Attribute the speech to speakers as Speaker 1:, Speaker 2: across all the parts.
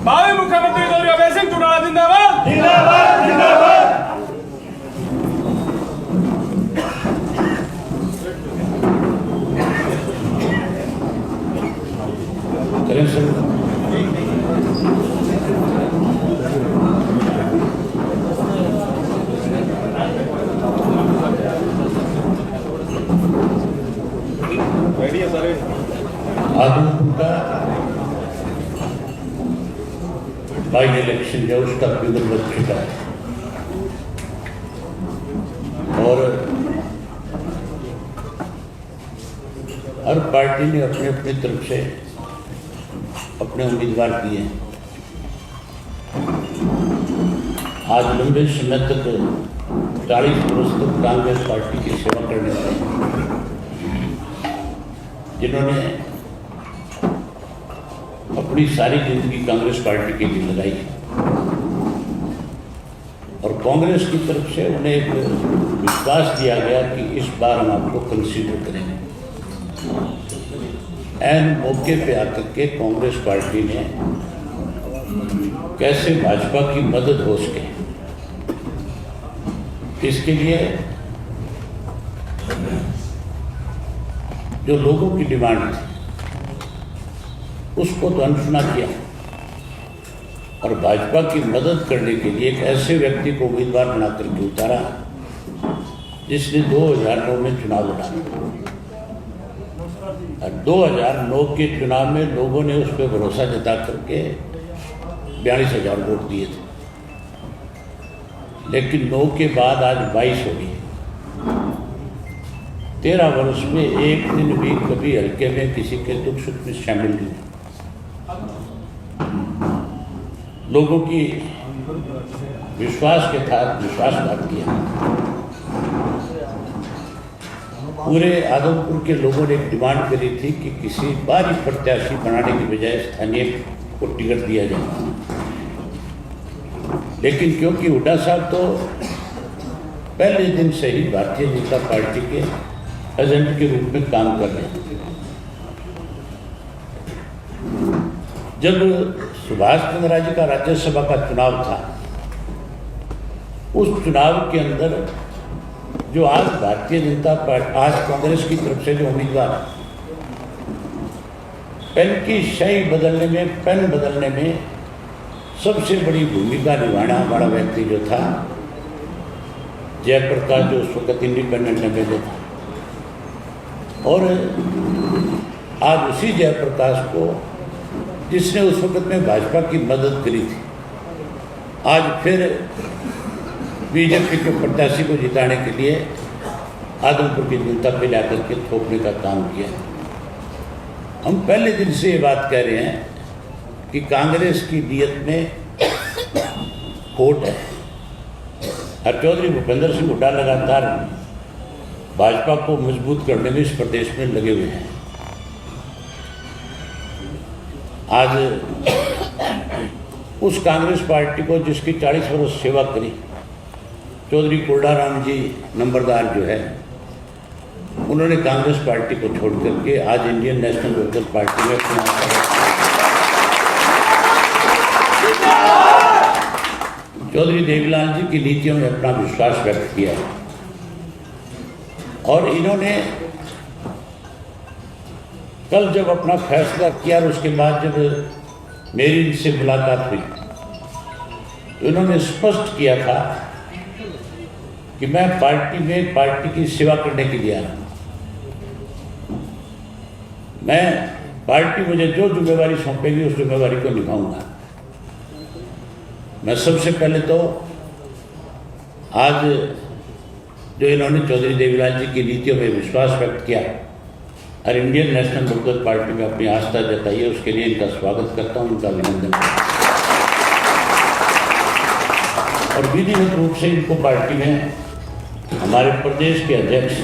Speaker 1: भावी मुख्यमंत्री चौधरी अभय सिंह चौटाला जिंदाबाद
Speaker 2: जिंदाबाद जिंदाबाद।
Speaker 3: करें सर। आदमपुर का बाई इलेक्शन जो उसका बिगड़ बच चुका है और हर पार्टी ने अपनी अपनी तरफ से अपने उम्मीदवार किए हैं। आज लंबे समय तक 40 वर्ष तक कांग्रेस पार्टी की सेवा करने वाले जिन्होंने अपनी सारी जिंदगी कांग्रेस पार्टी के लिए लगाई और कांग्रेस की तरफ से उन्हें एक विश्वास दिया गया कि इस बार हम आपको कंसीडर करेंगे। ऐन मौके पे आकर के कांग्रेस पार्टी ने कैसे भाजपा की मदद हो सके इसके लिए जो लोगों की डिमांड थी उसको तो अनसुना किया और भाजपा की मदद करने के लिए एक ऐसे व्यक्ति को उम्मीदवार बना करके उतारा जिसने 2009 में चुनाव लड़ा। 2009 के चुनाव में लोगों ने उस पर भरोसा जता करके 42,000 वोट दिए थे, लेकिन 9 के बाद आज 22 हो गई। 13 वर्ष में एक दिन भी कभी हल्के में किसी के दुख सुख में शामिल नहीं। लोगों की विश्वास के साथ विश्वासघात किया। पूरे आदमपुर के लोगों ने एक डिमांड करी थी कि किसी बाहरी प्रत्याशी बनाने की बजाय स्थानीय को टिकट दिया जाए, लेकिन क्योंकि हुड्डा साहब तो पहले दिन से ही भारतीय जनता पार्टी के एजेंट के रूप में काम कर रहे हैं। जब सुभाष चंद्र राय जी का राज्यसभा का चुनाव था, उस चुनाव के अंदर जो आज भारतीय जनता पार्टी, आज कांग्रेस की तरफ से जो उम्मीदवार पेन की स्याही बदलने में, पेन बदलने में सबसे बड़ी भूमिका निभाने वाला व्यक्ति जो था जयप्रकाश, जो उस वक्त इंडिपेंडेंट एमएलए था, और आज उसी जयप्रकाश को जिसने उस वक्त में भाजपा की मदद करी थी, आज फिर बीजेपी के प्रत्याशी को जिताने के लिए आदमपुर की जनता पे जाकर के थोपने का काम किया। हम पहले दिन से ये बात कह रहे हैं कि कांग्रेस की नीयत में खोट है। हर चौधरी भूपेंद्र सिंह हुड्डा लगातार भाजपा को मजबूत करने में इस प्रदेश में लगे हुए हैं। आज उस कांग्रेस पार्टी को जिसकी 40 वर्ष सेवा करी चौधरी कोडाराम जी नंबरदार जो है, उन्होंने कांग्रेस पार्टी को छोड़ करके आज इंडियन नेशनल लोकदल पार्टी में चौधरी देवीलाल जी की नीतियों में अपना विश्वास व्यक्त किया है। और इन्होंने कल जब अपना फैसला किया और उसके बाद जब मेरी इनसे मुलाकात हुई तो इन्होंने स्पष्ट किया था कि मैं पार्टी में पार्टी की सेवा करने के लिए आया हूँ। मैं पार्टी मुझे जो जिम्मेवारी सौंपेगी उस जिम्मेवारी को निभाऊंगा। मैं सबसे पहले तो आज जो इन्होंने चौधरी देवीलाल जी की नीतियों में विश्वास व्यक्त किया और इंडियन नेशनल लोकदल पार्टी में अपनी आस्था जताई है, उसके लिए इनका स्वागत करता हूँ, इनका अभिनंदन करता हूँ। और विधिवत रूप से इनको पार्टी में हमारे प्रदेश के अध्यक्ष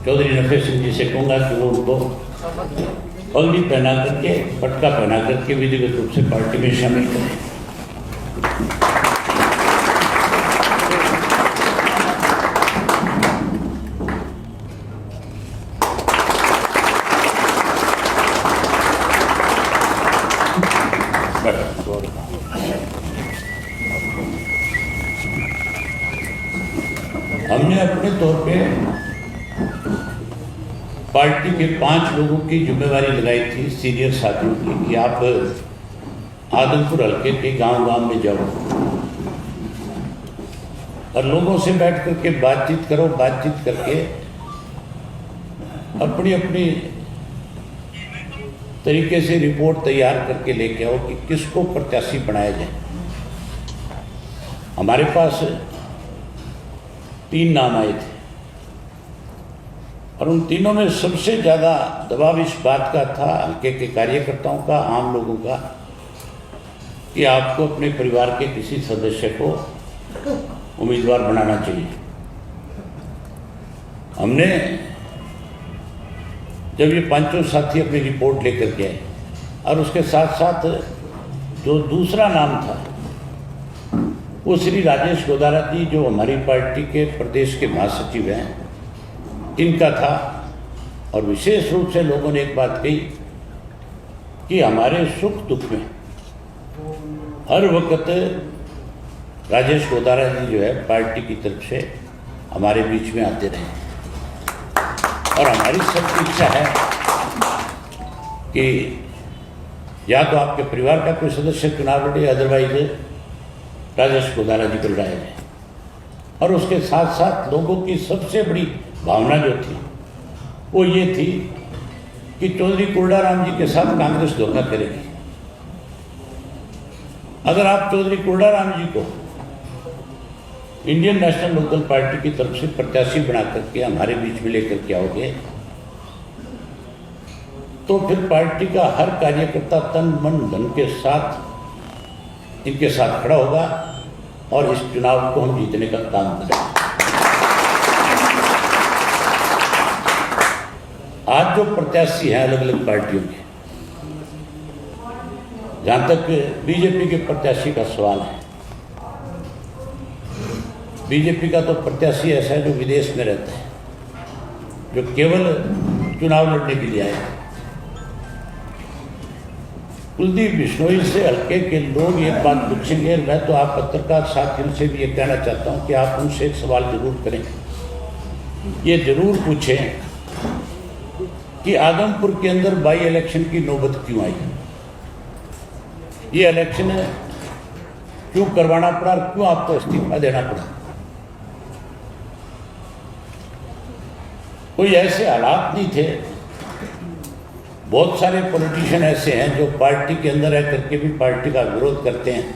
Speaker 3: चौधरी नफे सिंह जी से कहूँगा कि वो उनको पगड़ी पहना करके, पटका पहना करके विधिवत रूप से पार्टी में शामिल करें। Right. और हमने अपने तौर पे पार्टी के 5 लोगों की जिम्मेवारी लगाई थी, सीनियर साथियों की, कि आप आदमपुर हल्के के गांव-गांव में जाओ और लोगों से बैठ करके बातचीत करो, बातचीत करके अपनी अपनी तरीके से रिपोर्ट तैयार करके लेके आओ कि किसको प्रत्याशी बनाया जाए। हमारे पास 3 नाम आए थे और उन तीनों में सबसे ज़्यादा दबाव इस बात का था, हल्के के कार्यकर्ताओं का, आम लोगों का, कि आपको अपने परिवार के किसी सदस्य को उम्मीदवार बनाना चाहिए। हमने जब ये 5 साथी अपनी रिपोर्ट लेकर के आए और उसके साथ साथ जो दूसरा नाम था वो श्री राजेश गोदारा जी, जो हमारी पार्टी के प्रदेश के महासचिव हैं, इनका था। और विशेष रूप से लोगों ने एक बात कही कि हमारे सुख दुख में हर वक्त राजेश गोदारा जी जो है पार्टी की तरफ से हमारे बीच में आते रहे और हमारी सबकी इच्छा है कि या तो आपके परिवार का कोई सदस्य चुनाव लड़े, अदरवाइज राजेश गोदारा जी को लड़ाया जाए। और उसके साथ साथ लोगों की सबसे बड़ी भावना जो थी वो ये थी कि चौधरी कुरडाराम जी के साथ कांग्रेस धोखा करेगी। अगर आप चौधरी कुरडाराम जी को इंडियन नेशनल लोकल पार्टी की तरफ से प्रत्याशी बना करके हमारे बीच में लेकर के आओगे तो फिर पार्टी का हर कार्यकर्ता तन मन धन के साथ इनके साथ खड़ा होगा और इस चुनाव को हम जीतने का काम करेंगे। आज जो प्रत्याशी हैं अलग अलग पार्टियों के, जहां तक बीजेपी के प्रत्याशी का सवाल है, बीजेपी का तो प्रत्याशी ऐसा है जो विदेश में रहता है, जो केवल चुनाव लड़ने के लिए आए हैं। कुलदीप बिश्नोई से हल्के के लोग एक बात पूछेंगे, मैं तो आप पत्रकार साथियों से भी ये कहना चाहता हूं कि आप उनसे एक सवाल जरूर करें। ये जरूर पूछें कि आदमपुर के अंदर बाई इलेक्शन की नौबत क्यों आई, ये इलेक्शन क्यों करवाना पड़ा, क्यों आपको इस्तीफा देना पड़ा। कोई ऐसे हालात नहीं थे। बहुत सारे पॉलिटिशियन ऐसे हैं जो पार्टी के अंदर रह करके भी पार्टी का विरोध करते हैं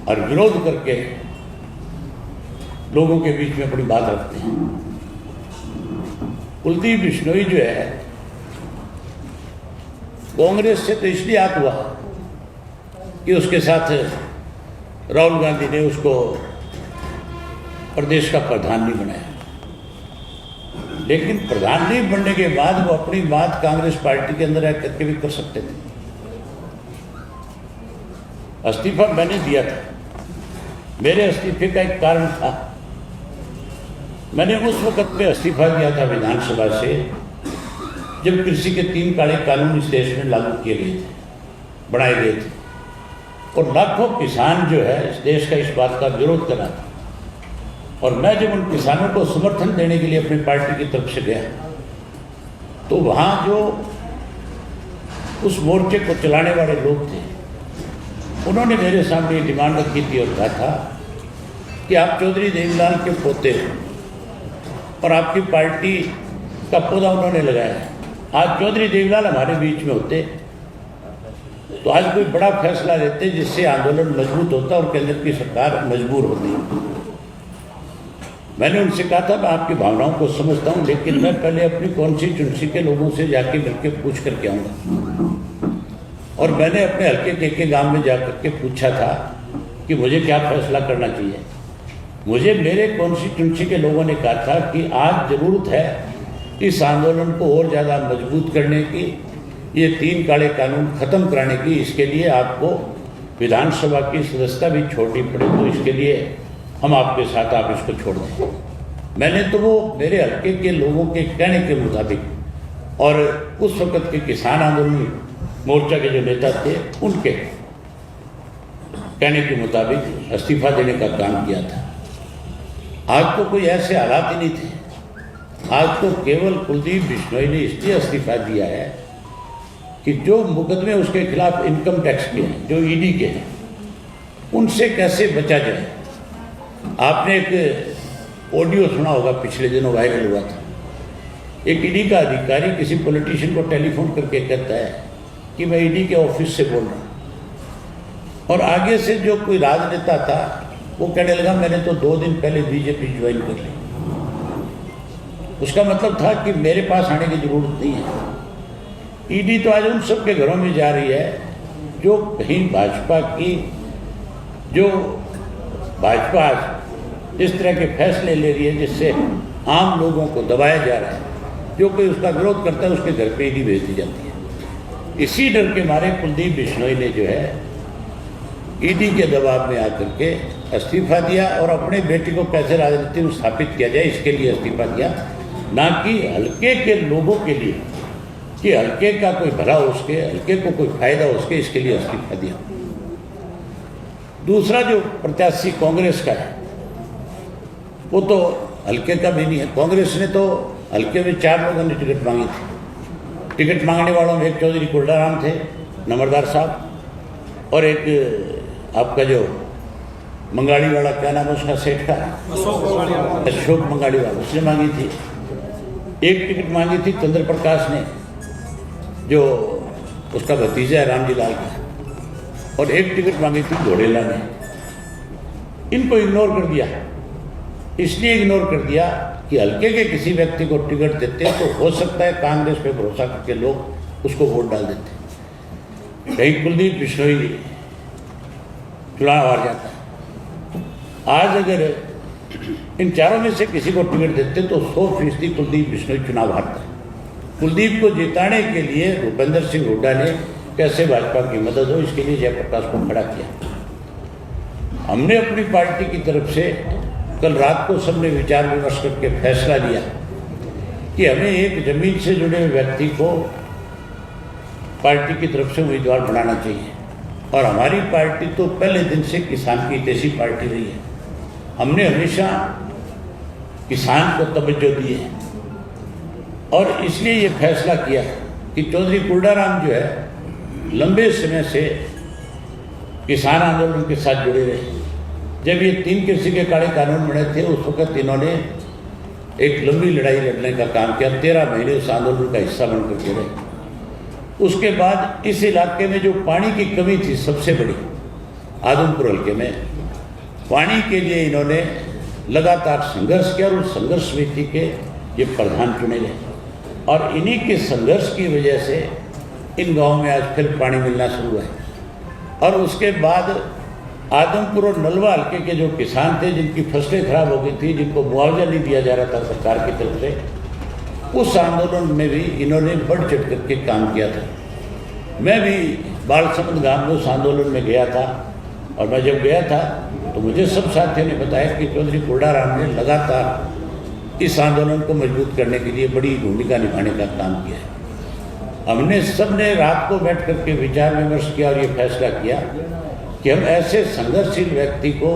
Speaker 3: और विरोध करके लोगों के बीच में अपनी बात रखते हैं। कुलदीप बिश्नोई जो है कांग्रेस से तो इसलिए हाथ हुआ कि उसके साथ राहुल गांधी ने उसको प्रदेश का प्रधान नहीं बनाया, लेकिन प्रधान नहीं बनने के बाद वो अपनी बात कांग्रेस पार्टी के अंदर करके भी कर सकते थे। इस्तीफा मैंने दिया था, मेरे इस्तीफे का एक कारण था। मैंने उस वक्त पे इस्तीफा दिया था विधानसभा से जब कृषि के 3 काले कानून इस देश में लागू किए गए थे, बनाए गए थे, और लाखों किसान जो है इस देश का इस बात का विरोध कर रहा था। और मैं जब उन किसानों को समर्थन देने के लिए अपनी पार्टी की तरफ से गया तो वहाँ जो उस मोर्चे को चलाने वाले लोग थे उन्होंने मेरे सामने ये डिमांड रखी थी और कहा था कि आप चौधरी देवीलाल के पोते हो और आपकी पार्टी का पौधा उन्होंने लगाया। आज चौधरी देवीलाल हमारे बीच में होते तो आज कोई बड़ा फैसला लेते जिससे आंदोलन मजबूत होता और केंद्र की सरकार मजबूर होती। मैंने उनसे कहा था मैं आपकी भावनाओं को समझता हूं, लेकिन मैं पहले अपनी कॉन्स्टिट्यूंसी के लोगों से जाके मिलकर पूछ करके आऊँगा। और मैंने अपने हल्के के गांव में जा करके पूछा था कि मुझे क्या फैसला करना चाहिए। मुझे मेरे कॉन्स्टिट्यूंसी के लोगों ने कहा था कि आज ज़रूरत है इस आंदोलन को और ज़्यादा मजबूत करने की, ये 3 काले कानून ख़त्म कराने की। इसके लिए आपको विधानसभा की सदस्यता भी छोड़नी पड़े, तो इसके लिए हम आपके साथ, आप इसको छोड़ दें। मैंने तो वो मेरे हल्के के लोगों के कहने के मुताबिक और उस वक़्त के किसान आंदोलन मोर्चा के जो नेता थे उनके कहने के मुताबिक इस्तीफा देने का काम किया था। आज तो कोई ऐसे हालात ही नहीं थे। आज तो केवल कुलदीप बिश्नोई ने इसलिए इस्तीफा दिया है कि जो मुकदमे उसके खिलाफ इनकम टैक्स के हैं, जो ईडी के हैं, उनसे कैसे बचा जाए। आपने एक ऑडियो सुना होगा, पिछले दिनों वायरल हुआ था। एक ईडी का अधिकारी किसी पॉलिटिशियन को टेलीफोन करके कहता है कि मैं ईडी के ऑफिस से बोल रहा हूँ, और आगे से जो कोई राजनेता था वो कहने लगा मैंने तो 2 दिन पहले बीजेपी ज्वाइन कर ली। उसका मतलब था कि मेरे पास आने की जरूरत नहीं है। ईडी तो आज उन सब के घरों में जा रही है जो कहीं भाजपा की, जो भाजपा इस तरह के फैसले ले रही है जिससे आम लोगों को दबाया जा रहा है। जो कोई उसका विरोध करता है उसके घर पे ईडी भेज दी जाती है। इसी डर के मारे कुलदीप बिश्नोई ने जो है ईडी के दबाव में आकर के इस्तीफा दिया और अपने बेटे को कैसे राजनीति में स्थापित किया जाए इसके लिए इस्तीफा दिया, ना कि हल्के के लोगों के लिए कि हल्के का कोई भला हो उसके, हल्के को कोई फायदा हो उसके, इसके लिए इस्तीफा दिया। दूसरा जो प्रत्याशी कांग्रेस का है वो तो हल्के का भी नहीं है। कांग्रेस ने तो हल्के में 4 लोगों ने टिकट मांगी थी। टिकट मांगने वालों में एक चौधरी कुलडाराम थे, नंबरदार साहब, और एक आपका जो मंगाड़ी वाला, क्या नाम है उसका, सेठ का, अशोक मंगाड़ी वाला, उसने मांगी थी। एक टिकट मांगी थी चंद्र प्रकाश ने, जो उसका भतीजा है रामजी लाल का, और एक टिकट मांगी थी घोड़ेला ने। इनको इग्नोर कर दिया। इसलिए इग्नोर कर दिया कि हल्के के किसी व्यक्ति को टिकट देते तो हो सकता है कांग्रेस पे भरोसा करके लोग उसको वोट डाल देते। कहीं कुलदीप बिश्नोई चुनाव हार जाता है। आज अगर इन चारों में से किसी को टिकट देते तो 100% कुलदीप बिश्नोई चुनाव हारता है। कुलदीप को जिताने के लिए भूपेंद्र सिंह हुड्डा ने कैसे भाजपा की मदद हो इसके लिए जयप्रकाश को खड़ा किया। हमने अपनी पार्टी की तरफ से कल रात को सबने विचार विमर्श करके फैसला लिया कि हमें एक जमीन से जुड़े हुए व्यक्ति को पार्टी की तरफ से उम्मीदवार बनाना चाहिए। और हमारी पार्टी तो पहले दिन से किसान की हितैषी पार्टी रही है। हमने हमेशा किसान को तवज्जो दी है और इसलिए ये फैसला किया कि चौधरी कुलडाराम जो है लंबे समय से किसान आंदोलन के साथ जुड़े रहे। जब ये 3 कृषि के काले कानून बने थे उस वक्त इन्होंने एक लंबी लड़ाई लड़ने का काम किया। 13 महीने उस आंदोलन का हिस्सा बनकर के रहे। उसके बाद इस इलाके में जो पानी की कमी थी सबसे बड़ी, आदमपुर हल्के में पानी के लिए इन्होंने लगातार संघर्ष किया और उस संघर्ष समिति के ये प्रधान चुने गए। और इन्हीं के संघर्ष की वजह से इन गाँव में आज फिर पानी मिलना शुरू है। और उसके बाद आदमपुर और नलवा हल्के के जो किसान थे जिनकी फसलें खराब हो गई थी, जिनको मुआवजा नहीं दिया जा रहा था सरकार की तरफ से, उस आंदोलन में भी इन्होंने बढ़ चढ़ करके काम किया था। मैं भी बालसमंद गांव में उस आंदोलन में गया था और मैं जब गया था तो मुझे सब साथियों ने बताया कि चौधरी कुलडाराम ने लगातार इस आंदोलन को मजबूत करने के लिए बड़ी भूमिका निभाने का काम किया है। हमने सब ने रात को बैठ करके विचार विमर्श किया और ये फैसला किया कि हम ऐसे संघर्षशील व्यक्ति को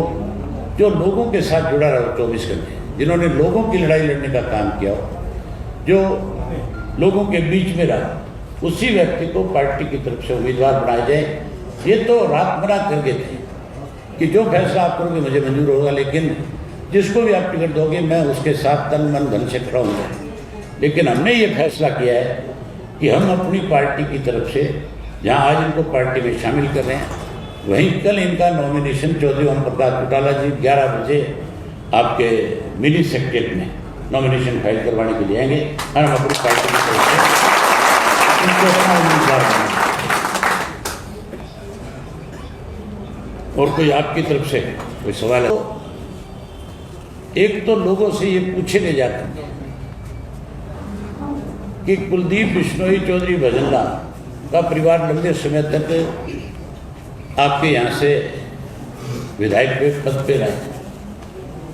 Speaker 3: जो लोगों के साथ जुड़ा रहा हो 24 घंटे, जिन्होंने लोगों की लड़ाई लड़ने का काम किया हो, जो लोगों के बीच में रहा, उसी व्यक्ति को पार्टी की तरफ से उम्मीदवार बनाया जाए। ये तो रात मना कर गए थे कि जो फैसला आप करोगे मुझे मंजूर होगा, लेकिन जिसको भी आप टिकट दोगे मैं उसके साथ तन मन धन से खड़ा हूँगा। लेकिन हमने ये फैसला किया है कि हम अपनी पार्टी की तरफ से जहाँ आज इनको पार्टी में शामिल कर रहे हैं, वहीं कल इनका नॉमिनेशन चौधरी ओम प्रकाश चौटाला जी 11 बजे आपके मिनी सेक्रेटरीट में नॉमिनेशन फाइल करवाने के लिए आएंगे और हम अपनी पार्टी की तरफ से इनको अपना उम्मीदवार बनाएंगे। और कोई आपकी तरफ से कोई सवाल है? तो एक तो लोगों से ये पूछे ले जाते हैं कि कुलदीप बिश्नोई चौधरी भजनलाल का परिवार लंबे समय तक आपके यहाँ से विधायक के पद पे रहे,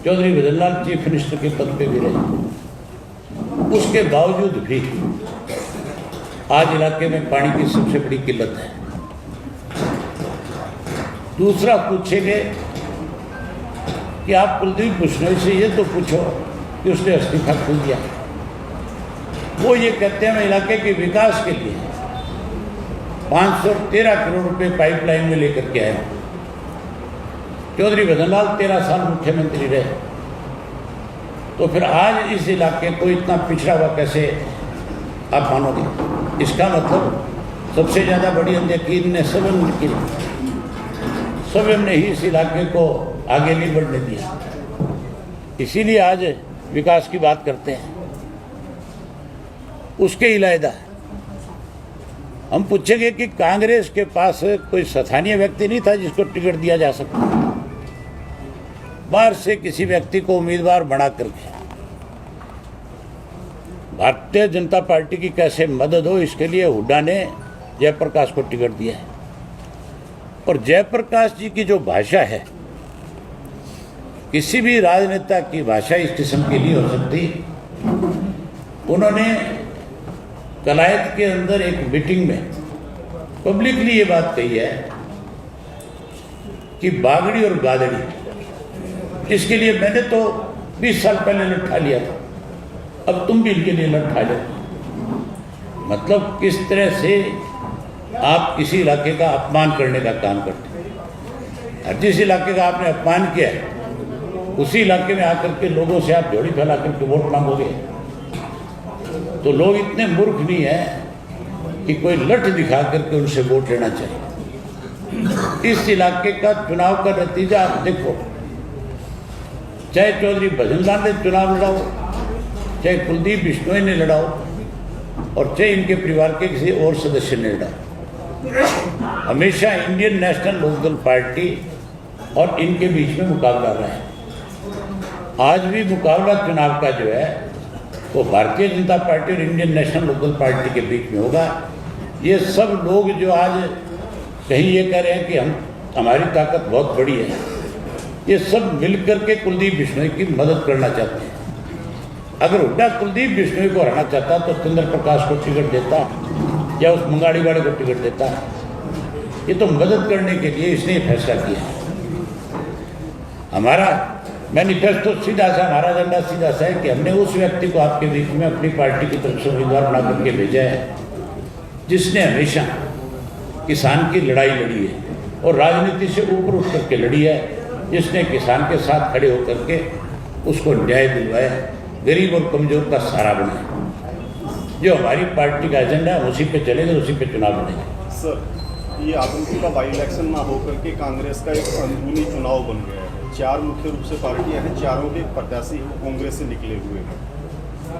Speaker 3: चौधरी भजनलाल चीफ मिनिस्टर के पद पे भी रहे। उसके बावजूद भी आज इलाके में पानी की सबसे बड़ी किल्लत है। दूसरा पूछेंगे कि आप कुलदीप बिश्नोई से ये तो पूछो कि उसने इस्तीफा क्यों दिया। वो ये कहते हैं मैं इलाके के विकास के लिए 513 करोड़ रुपए पाइपलाइन में लेकर के आया। चौधरी भजनलाल 13 साल मुख्यमंत्री रहे, तो फिर आज इस इलाके को इतना पिछड़ा हुआ कैसे आप मानोगे? इसका मतलब सबसे ज़्यादा बड़ी अनयकीन ने सबम की, सबम ने ही इस इलाके को आगे नहीं बढ़ने दिया। इसीलिए आज विकास की बात करते हैं। उसके इलावा हम पूछेंगे कि कांग्रेस के पास कोई स्थानीय व्यक्ति नहीं था जिसको टिकट दिया जा सकता, बाहर से किसी व्यक्ति को उम्मीदवार बना करके भारतीय जनता पार्टी की कैसे मदद हो, इसके लिए हुड्डा ने जयप्रकाश को टिकट दिया है। और जयप्रकाश जी की जो भाषा है, किसी भी राजनेता की भाषा इस किस्म की नहीं हो सकती। उन्होंने कलायत के अंदर एक मीटिंग में पब्लिकली ये बात कही है कि बागड़ी और गादड़ी, इसके लिए मैंने तो 20 साल पहले लठा लिया था, अब तुम भी इनके लिए लठा लो। मतलब किस तरह से आप किसी इलाके का अपमान करने का काम करते हैं। जिस इलाके का आपने अपमान किया है, उसी इलाके में आकर के लोगों से आप झोली फैला करके वोट मांगोगे, तो लोग इतने मूर्ख नहीं है कि कोई लठ दिखा करके उनसे वोट लेना चाहिए। इस इलाके का चुनाव का नतीजा आप देखो, चाहे चौधरी भजनलाल ने चुनाव लड़ाओ, चाहे कुलदीप बिश्नोई ने लड़ाओ, और चाहे इनके परिवार के किसी और सदस्य ने लड़ाओ, हमेशा इंडियन नेशनल लोकदल पार्टी और इनके बीच में मुकाबला रहा है। आज भी मुकाबला चुनाव का जो है वो भारतीय जनता पार्टी और इंडियन नेशनल लोकदल पार्टी के बीच में होगा। ये सब लोग जो आज कहीं ये कह रहे हैं कि हमारी ताकत बहुत बड़ी है, ये सब मिलकर के कुलदीप बिश्नोई की मदद करना चाहते हैं। अगर हुड्डा कुलदीप बिश्नोई को हराना चाहता तो चंद्र प्रकाश को टिकट देता या उस मंगाड़ी वाले को टिकट देता। ये तो मदद करने के लिए इसने फैसला किया। हमारा मैनिफेस्टो सीधा सा, हमारा एजेंडा सीधा सा है कि हमने उस व्यक्ति को आपके बीच में अपनी पार्टी की तरफ से उम्मीदवार बना करके भेजा है जिसने हमेशा किसान की लड़ाई लड़ी है और राजनीति से ऊपर उठ करके लड़ी है, जिसने किसान के साथ खड़े होकर के उसको न्याय दिलवाया, गरीब और कमजोर का सहारा बनाया। जो हमारी पार्टी का एजेंडा है उसी पे चलेगा, उसी पे चुनाव बनेगा।
Speaker 2: सर, ये आतंकी का बाई इलेक्शन ना होकर के कांग्रेस का एक अंदरूनी चुनाव बन गया है। 4 मुख्य रूप से पार्टियां हैं, चारों के प्रत्याशी कांग्रेस से निकले हुए हैं।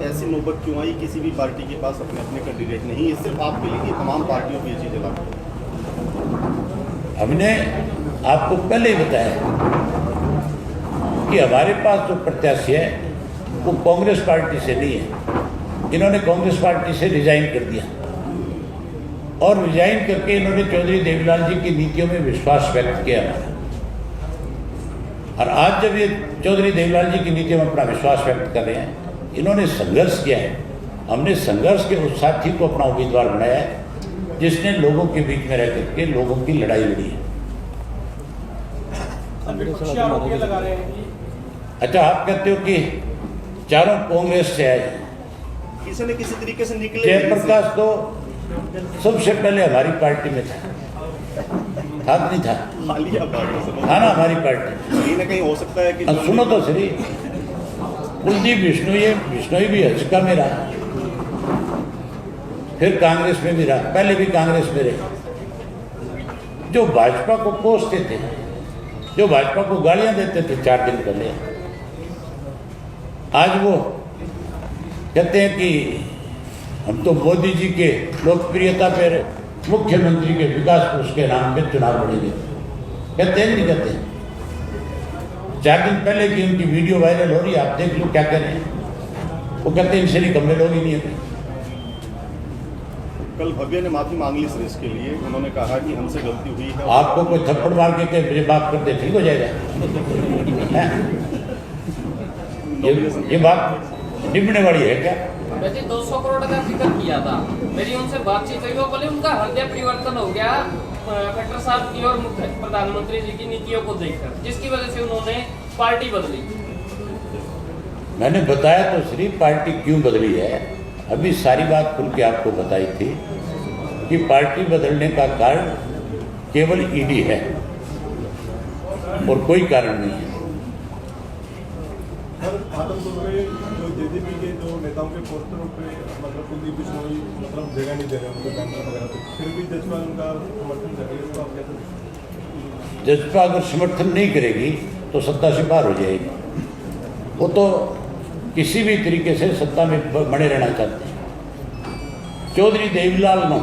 Speaker 2: ऐसी नौबत क्यों आई? किसी भी पार्टी के पास अपने अपने कैंडिडेट नहीं है, सिर्फ आप मिलेंगे, तमाम पार्टियों की ये चीज़ें लागू।
Speaker 3: हमने आपको पहले ही बताया कि हमारे पास जो प्रत्याशी है वो कांग्रेस पार्टी से नहीं है। इन्होंने कांग्रेस पार्टी से रिजाइन कर दिया और रिजाइन करके इन्होंने चौधरी देवीलाल जी की नीतियों में विश्वास व्यक्त किया हमारा। और आज जब ये चौधरी देवीलाल जी की नीतियों में अपना विश्वास व्यक्त कर रहे हैं, इन्होंने संघर्ष किया है, हमने संघर्ष के उस साथी को अपना उम्मीदवार बनाया है जिसने लोगों के बीच में रह करके लोगों की लड़ाई लड़ी है। अच्छा, आप कहते हो कि चारों कांग्रेस से आए,
Speaker 2: किसी न किसी तरीके से निकले।
Speaker 3: जयप्रकाश तो सबसे पहले हमारी पार्टी में था नहीं था? था ना हमारी पार्टी।
Speaker 2: कहीं ना कहीं हो सकता है कि
Speaker 3: सुनो तो सही, कुलदीप बिश्नोई भी हजका में रहा, फिर कांग्रेस में भी रहा, पहले भी कांग्रेस में रहे। जो भाजपा को कोसते थे, जो भाजपा को गालियां देते थे 4 दिन पहले, आज वो कहते हैं कि हम तो मोदी जी के लोकप्रियता पर मुख्यमंत्री के विकास कोष के नाम पे चुनाव लड़ेंगे। कहते हैं नहीं कहते? 4 दिन पहले की उनकी वीडियो वायरल हो रही है, आप देख लो क्या कह रहे हैं। वो कहते हैं इनसे नहीं कम लोग ही नहीं है।
Speaker 2: कल भव्य ने माफी मांग ली सर इसके लिए, उन्होंने कहा कि हमसे गलती हुई है।
Speaker 3: आपको कोई थप्पड़ मार के मुझे माफ कर दे, ठीक हो जाएगा? ये बात निभने वाली है क्या?
Speaker 4: वैसे 200 करोड़ का जिक्र किया था, मेरी उनसे बातचीत हुई, वो बोले उनका हृदय परिवर्तन हो गया खट्टर साहब की और मुख्य प्रधानमंत्री जी की नीतियों को देखकर, जिसकी वजह से उन्होंने पार्टी बदली।
Speaker 3: मैंने बताया तो सिर्फ पार्टी क्यों बदली है, अभी सारी बात खुल के आपको बताई थी कि पार्टी बदलने का कारण केवल ईडी है और कोई कारण नहीं है।
Speaker 5: आदमपुर में जो जेजेपी के जो नेताओं के पोस्टरों पे मतलब कुलदीप बिश्नोई मतलब जगह नहीं दे रहे उनको बैनर वगैरह पे, फिर भी जजपा उनका समर्थन कर रही है, इसको आप कैसे?
Speaker 3: जजपा अगर समर्थन नहीं करेगी तो सत्ता से बाहर हो जाएगी। वो तो किसी भी तरीके से सत्ता में बने रहना चाहते हैं। चौधरी देवीलाल ने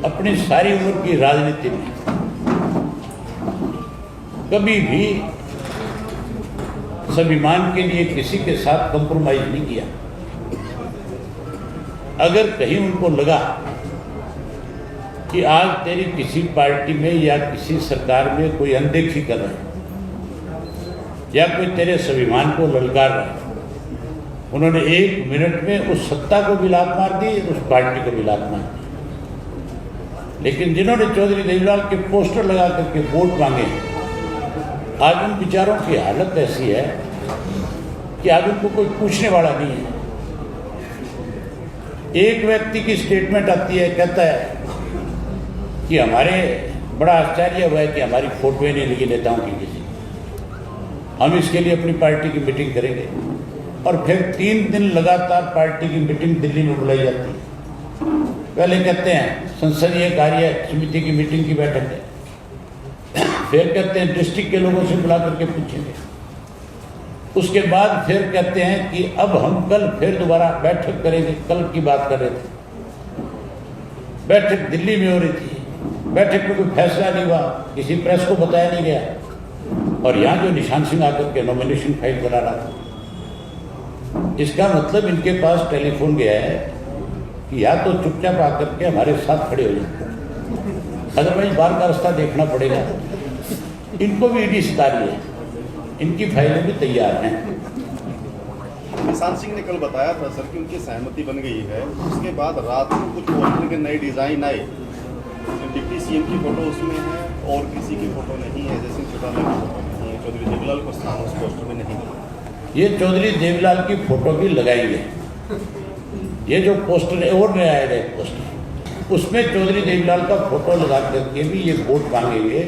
Speaker 3: अपनी सारी उम्र की राजनीति में कभी भी स्वाभिमान के लिए किसी के साथ कंप्रोमाइज नहीं किया। अगर कहीं उनको लगा कि आज तेरी किसी पार्टी में या किसी सरकार में कोई अनदेखी कर रहा है या कोई तेरे स्वाभिमान को ललकार रहा है, उन्होंने 1 मिनट में उस सत्ता को भी लात मार दी, उस पार्टी को भी लात मार दी। लेकिन जिन्होंने चौधरी देवीलाल के पोस्टर लगा करके वोट मांगे, आज उन विचारों की हालत ऐसी है कि आज उनको कोई पूछने वाला नहीं है। एक व्यक्ति की स्टेटमेंट आती है, कहता है कि हमारे बड़ा आश्चर्य हुआ है कि हमारी फोटोएं नहीं लगी नेताओं की किसी, हम इसके लिए अपनी पार्टी की मीटिंग करेंगे। और फिर 3 दिन लगातार पार्टी की मीटिंग दिल्ली में बुलाई जाती है। पहले कहते हैं संसदीय कार्य समिति की मीटिंग की बैठक है, फिर कहते हैं डिस्ट्रिक्ट के लोगों से बुला करके पूछेंगे, उसके बाद फिर कहते हैं कि अब हम कल फिर दोबारा बैठक करेंगे। कल की बात कर रहे थे, बैठक दिल्ली में हो रही थी, बैठक में कोई फैसला नहीं हुआ, किसी प्रेस को बताया नहीं गया, और यहाँ जो निशान सिंह आकर के नॉमिनेशन फाइल करा रहा था। इसका मतलब इनके पास टेलीफोन गया है कि या तो चुपचाप आकर के हमारे साथ खड़े हो जाए, अदरवाइज बाहर का रास्ता देखना पड़ेगा। इनको भी ईडी सिता रही है, इनकी फाइलें भी तैयार हैं।
Speaker 2: निशान सिंह ने कल बताया था सर कि उनकी सहमति बन गई है, उसके बाद रात में कुछ पोस्टर के नए डिजाइन आए, डिप्टी सीएम की फोटो उसमें है और किसी की फोटो नहीं है, जैसे चौटाला की फोटो नहीं है, चौधरी देवीलाल को स्थान उस पोस्टर में नहीं है।
Speaker 3: ये चौधरी देवीलाल की फोटो भी लगाएंगे। ये जो पोस्टर है और नया आएगा एक पोस्टर, उसमें चौधरी देवीलाल का फोटो लगा करके भी ये वोट मांगेंगे।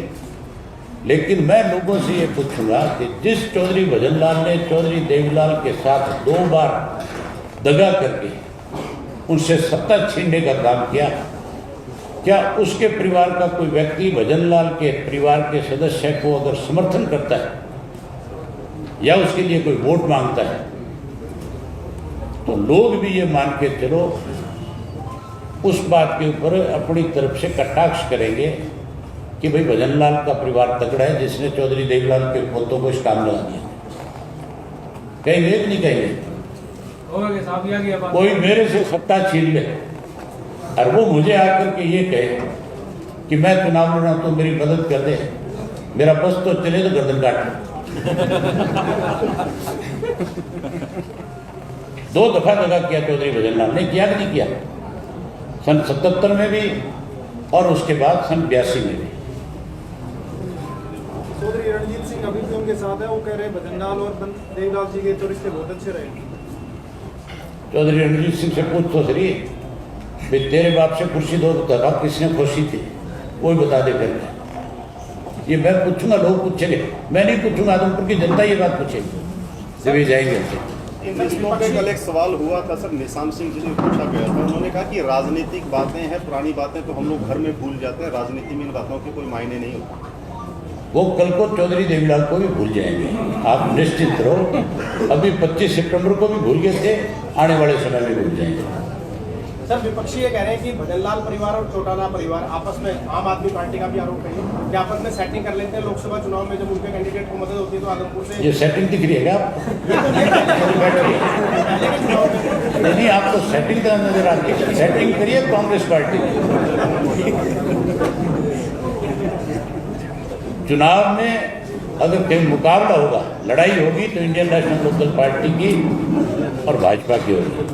Speaker 3: लेकिन मैं लोगों से ये पूछूंगा कि जिस चौधरी भजनलाल ने चौधरी देवीलाल के साथ 2 बार दगा करके उनसे सत्ता छीनने का काम किया, क्या उसके परिवार का कोई व्यक्ति भजनलाल के परिवार के सदस्य को अगर समर्थन करता है या उसके लिए कोई वोट मांगता है, तो लोग भी ये मान के चलो उस बात के ऊपर अपनी तरफ से कटाक्ष करेंगे कि भाई भजनलाल का परिवार तगड़ा है जिसने चौधरी देवीलाल के पोतों को इस काम लगा दिया। कहेंगे कि नहीं कहेंगे? कोई मेरे से सत्ता छीन ले और वो मुझे आकर के ये कहे कि मैं चुनाव लड़ा तो मेरी मदद कर दे, मेरा बस तो चले तो गर्दन काट ले। 2 दफा दगा किया चौधरी भजनलाल ने, किया कि नहीं किया? सन 77 में भी और उसके बाद सन 82 में भी।
Speaker 5: चौधरी रणजीत सिंह अभी भी उनके साथ है, वो कह रहे हैं भजनलाल और देवीलाल जी के तो रिश्ते बहुत अच्छे रहे।
Speaker 3: चौधरी रणजीत सिंह से पूछ तो सही, भाई तेरे बाप से कुर्सी 2 दफा किसने खुशी थी, वो भी बता दे। फिर ये मैं पूछूंगा, लोग पूछेंगे, मैं नहीं पूछूंगा, आदमपुर की जनता ये बात पूछेगी जब ये जाएंगे।
Speaker 2: इस मौके कल एक सवाल हुआ था सर, निशान सिंह जी से पूछा गया था, उन्होंने कहा कि राजनीतिक बातें हैं, पुरानी बातें तो हम लोग घर में भूल जाते हैं, राजनीति में इन बातों के कोई मायने नहीं होता।
Speaker 3: वो कल को चौधरी देवीलाल को भी भूल जाएंगे, आप निश्चित रहो। अभी 25 सितंबर को भी भूल गए थे, आने वाले समय में भूल जाएंगे।
Speaker 5: सर विपक्षी ये कह रहे हैं कि भजनलाल परिवार और चौटाला परिवार आपस में, आम आदमी पार्टी का भी आरोप है कि आपस में सेटिंग कर लेते हैं, लोकसभा चुनाव में जब उनके कैंडिडेट को मदद होती है तो आदमपुर से
Speaker 3: ये सेटिंग दिख रही है क्या नहीं, आपको सेटिंग का नजर आती है? सेटिंग करिए कांग्रेस पार्टी चुनाव में अगर कहीं मुकाबला होगा, लड़ाई होगी तो इंडियन नेशनल लोकल पार्टी की और भाजपा की होगी।